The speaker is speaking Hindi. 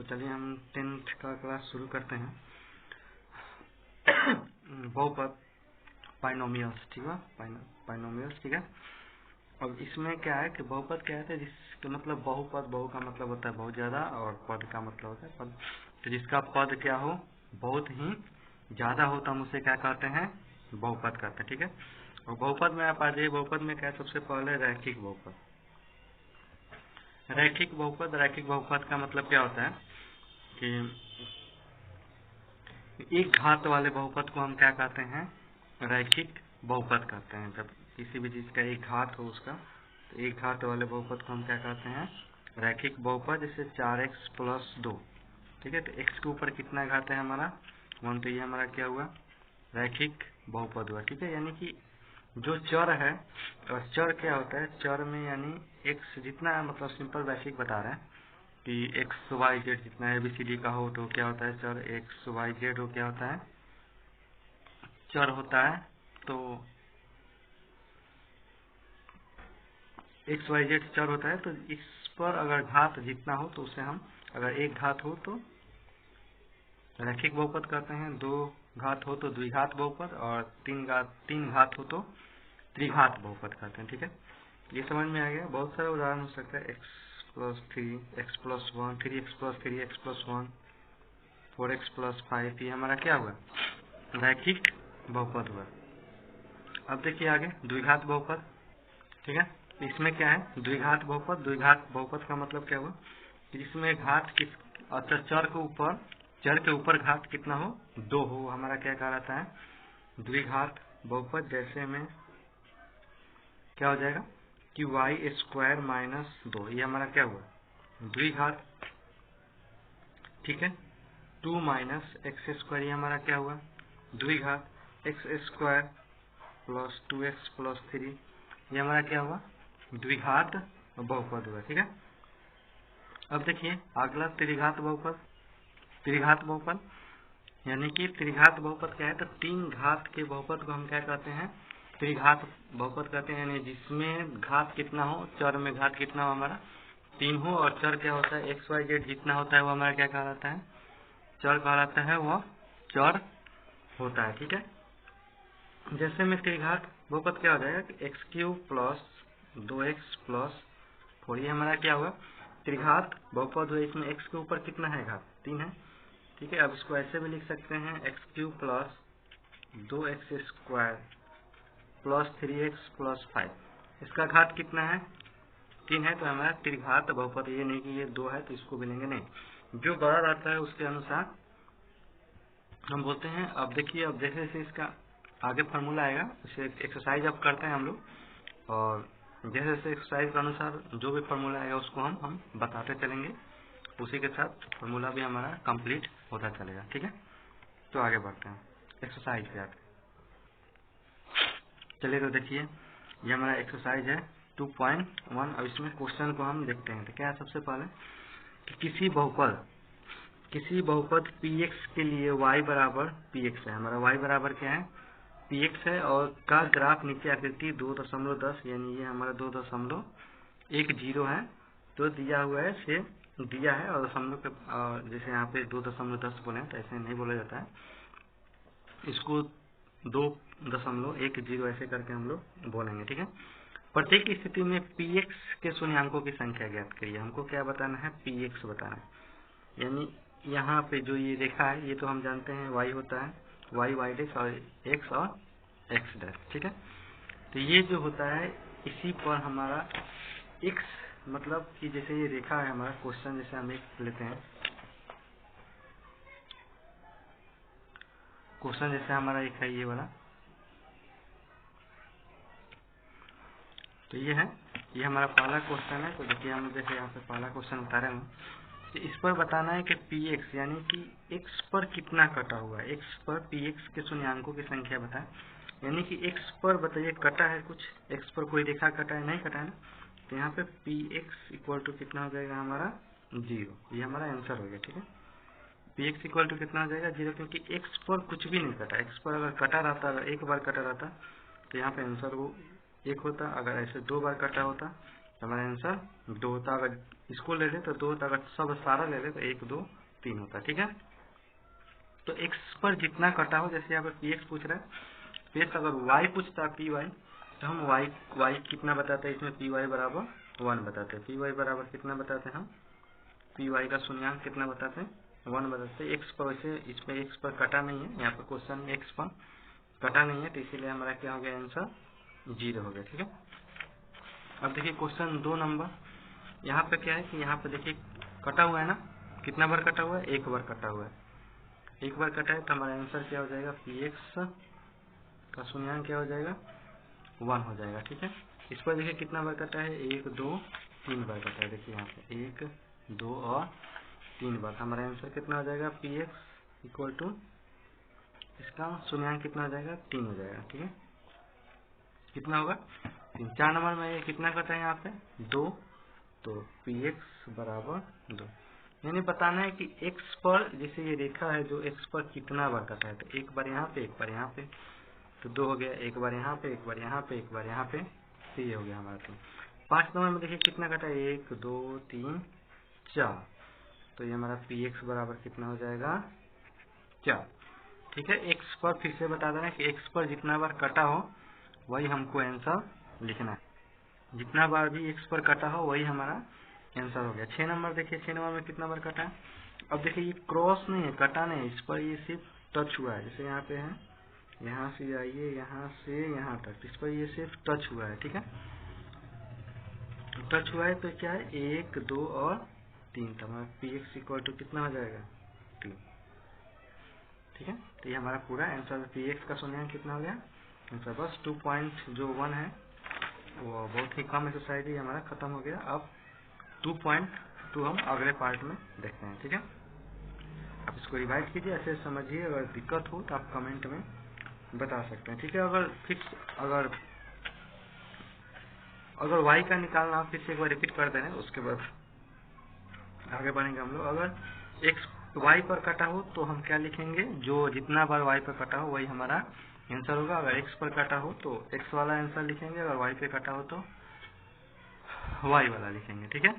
तो चलिए हम 10th का क्लास शुरू करते हैं। बहुपद बाइनोमियल्स, ठीक है, बाइनोमियल्स, ठीक है। और इसमें क्या है कि बहुपद क्या है, जिसका मतलब बहुपद, बहु का मतलब होता है बहुत ज्यादा और पद का मतलब होता है पद। तो जिसका पद क्या हो, बहुत ही ज्यादा हो तो हम उसे क्या कहते हैं, बहुपद कहते हैं, ठीक है। और बहुपद में आप आ जाइए, बहुपद में क्या है, सबसे पहले रैखिक बहुपद। रैखिक बहुपद, रैखिक बहुपद का मतलब क्या होता है कि एक घात वाले बहुपद को हम क्या कहते हैं, रैखिक बहुपद कहते हैं। जब किसी भी चीज का एक घात हो उसका, तो एक घात वाले बहुपद को हम क्या कहते हैं, रैखिक बहुपद। जैसे 4x + 2, ठीक है। तो x के ऊपर कितना घात है हमारा 1, तो ये हमारा क्या हुआ, रैखिक बहुपद हुआ, ठीक है। यानी कि जो चर है, और चर क्या होता है, चर में यानी x जितना, मतलब सिंपल बेसिक बता रहे हैं कि x y z जितना ABCD का हो तो क्या होता है, चर x y z हो, क्या होता है, चर होता है। तो x y z चर होता है, तो इस पर अगर घात जितना हो तो उसे हम, अगर एक घात हो तो रैखिक बहुपद कहते हैं, दो घात हो तो द्विघात बहुपद, और तीन घात हो तो त्रिघात बहुपद कहते हैं, ठीक है। ये समझ में आ गया। बहुत सारा उदाहरण हो सकता है, x + 3, x + 1, 3x + 3, x + 1, 4x + 5, ये हमारा क्या हुआ, रैखिक बहुपद हुआ। अब देखिए आगे द्विघात बहुपद, ठीक है। इसमें क्या है, द्विघात बहुपद। द्विघात बहुपद का मतलब क्या हुआ कि जिसमें घात किस, अच्छा, चर के ऊपर घात कितना हो, 2 हो, हमारा क्या कहलाता है, द्विघात बहुपद। जैसे में क्या हो जाएगा कि y² - 2, ये हमारा क्या हुआ, द्विघात, ठीक है। 2 - x², ये हमारा क्या हुआ, द्विघात। x² + 2x + 3, ये हमारा क्या हुआ, द्विघात बहुपद हुआ, ठीक है। अब देखिए अगला त्रिघात बहुपद। त्रिघात बहुपद यानी कि त्रिघात बहुपद क्या है, तो 3 घात के बहुपद को हम क्या कहते हैं, त्रिघात बहुपद कहते हैं। यानी जिसमें घात कितना हो, चर में घात कितना हो हमारा 3 हो, और चर क्या होता है, x y z जितना होता है वो हमारा क्या कहलाता है, चर कहलाता है, वह चर होता है, ठीक है। जैसे में त्रिघात बहुपद क्या हो जाएगा कि x³ + 2x + 4, ये हमारा क्या हुआ, त्रिघात बहुपद हुआ। इसमें x के ऊपर कितना है घात, 3 है, ठीक है। अब इसको ऐसे भी लिख सकते हैं, x³ + 2x² + 3x + 5, इसका घात कितना है, 3 है, तो हमारा त्रिघात बहुपद। ये नहीं कि ये 2 है तो इसको भी लेंगे, नहीं, जो बड़ा रहता है उसके अनुसार हम बोलते हैं। अब देखिए, अब जैसे जैसे इसका आगे फार्मूला आएगा, उसे एक्सरसाइज अब करते हैं हम लोग, और जैसे जैसे एक्सरसाइज के अनुसार जो भी फार्मूला आएगा उसको हम बताते चलेंगे, उसी के साथ फार्मूला भी हमारा कंप्लीट होता चलेगा, ठीक है। तो आगे बढ़ते हैं एक्सरसाइज पे आते। चलिए, तो देखिए ये हमारा एक्सरसाइज है 2.1। अब इसमें क्वेश्चन को हम देखते हैं। तो क्या है, सबसे पहले कि किसी बहुपद px के लिए y = px है। हमारा y बराबर क्या है, px है, और का ग्राफ नीचे आकृति 2.10, यानी ये हमारा 2.10 है, तो दिया हुआ है, से दिया है, और दशमलव के, जैसे यहाँ पे 2.10 बोले तो ऐसे नहीं बोला जाता है, इसको 2.10 ऐसे करके हम लोग बोलेंगे, ठीक है। प्रत्येक स्थिति में px के शून्याङ्कों की संख्या ज्ञात करिए। हमको क्या बताना है, px बताना है। यानी यहाँ पे जो ये रेखा है, ये तो हम जानते हैं y होता है, y y' और x और x', ठीक है। तो ये जो होता है, इसी पर हमारा x, मतलब कि जैसे ये रेखा है हमारा, क्वेश्चन जैसे हम एक लेते हैं, क्वेश्चन जैसे हमारा एक है ये वाला, तो ये है, ये हमारा पहला क्वेश्चन है। तो देखिए हम जैसे यहाँ पे पहला क्वेश्चन उतारे हैं, तो इस पर बताना है कि px यानी कि x पर कितना कटा हुआ है, x पर px के शून्याङ्कों की संख्या बताएं। यानी कि x पर बताइए कटा है कुछ, x पर कोई रेखा कटा है, नहीं कटा है ना, तो यहाँ पे px = कितना हो जाएगा हमारा 0, ये हमारा आंसर हो गया, ठीक है। px = कितना हो जाएगा 0, क्योंकि x पर कुछ भी नहीं कटा। x पर अगर कटा रहता, अगर एक बार कटा रहता तो यहाँ पे आंसर वो 1 होता, अगर ऐसे 2 बार कटा होता तो हमारा आंसर 2 होता। अगर इसको ले ले तो 2 होता, अगर सब सारा ले ले तो 1 2 3 होता। ठीक है, तो x पर जितना कटा हो, जैसे यहाँ पर px पूछ रहा है, px अगर y पूछता है py, तो हम y कितना बताते हैं, इसमें py बराबर 1 बताते हैं। py बराबर कितना बताते हैं हम, py का शून्यांक कितना बताते हैं, 1 बताते हैं। x पर वैसे इसमें x पर कटा नहीं है, यहाँ पर क्वेश्चन में x पर कटा नहीं है, तो इसीलिए हमारा क्या हो गया, आंसर 0 हो गया। ठीक है, अब देखिए क्वेश्चन 2 नंबर, यहाँ पे क्या है कि यहाँ पे देखिए कटा हुआ है ना, कितना बार कटा हुआ है, 1 बार कटा हुआ है। 1 बार कटा है तो हमारा आंसर क्या हो जाएगा, px का शून्यांक क्या हो जाएगा, 1 हो जाएगा। ठीक है, इस पर देखिए कितना बार कटा है, 1 2 3 बार कटा है। देखिए यहाँ पे 1 2 और 3 बार, हमारा आंसर कितना हो जाएगा, px इक्वल टू इसका शून्यांक कितना हो जाएगा, 3 हो जाएगा। ठीक है, कितना होगा 3। 4 नंबर में ये कितना कटा है यहाँ पे, 2, तो px बराबर 2। यानी बताना है कि x पर, जैसे ये रेखा है जो x पर कितना बार कटा है, तो 1 बार यहाँ पे 1 बार यहाँ पे, तो 2 हो गया। 1 बार यहाँ पे 1 बार यहाँ पे 1 बार यहाँ पे, तो ये हो गया हमारा 3। 5 नंबर में देखिए कितना कटा है, 1 2 3 4, तो ये हमारा px बराबर कितना हो जाएगा, 4। ठीक है, x पर फिर से बता देना कि x पर जितना बार कटा हो वही हमको आंसर लिखना है। जितना बार भी x पर कटा हो वही हमारा आंसर हो गया। 6 नंबर देखिए, 6 नंबर में कितना बार कटा है। अब देखिए ये क्रॉस नहीं है, कटा नहीं है, इस पर ये सिर्फ टच हुआ है। जैसे यहाँ पे है, यहाँ से आइए, यहाँ से यहाँ तक, इस पर ये सिर्फ टच हुआ है। ठीक है, टच हुआ है तो क्या है, 1 2 और 3, तो हमारा px इक्वल टू कितना हो जाएगा, 3। ठीक है, तो ये हमारा पूरा आंसर, px का शून्यांक कितना हो गया आंसर, बस 2.1 है, वो बहुत ही कम एक्सरसाइज ही हमारा खत्म हो गया। अब 2.2 हम अगले पार्ट में देखते हैं। ठीक है, आप इसको रिवाइज कीजिए, ऐसे समझिए, अगर दिक्कत हो तो आप कमेंट में बता सकते हैं। ठीक है, अगर y का निकालना, आप फिर से एक बार रिपीट कर दे रहे हैं, उसके बाद आगे बढ़ेंगे हम लोग। अगर x y पर कटा हो तो हम क्या लिखेंगे, जो जितना बार y पर कटा हो वही हमारा आंसर होगा। अगर x पर कटा हो तो x वाला आंसर लिखेंगे, अगर y पे कटा हो तो y वाला लिखेंगे। ठीक है।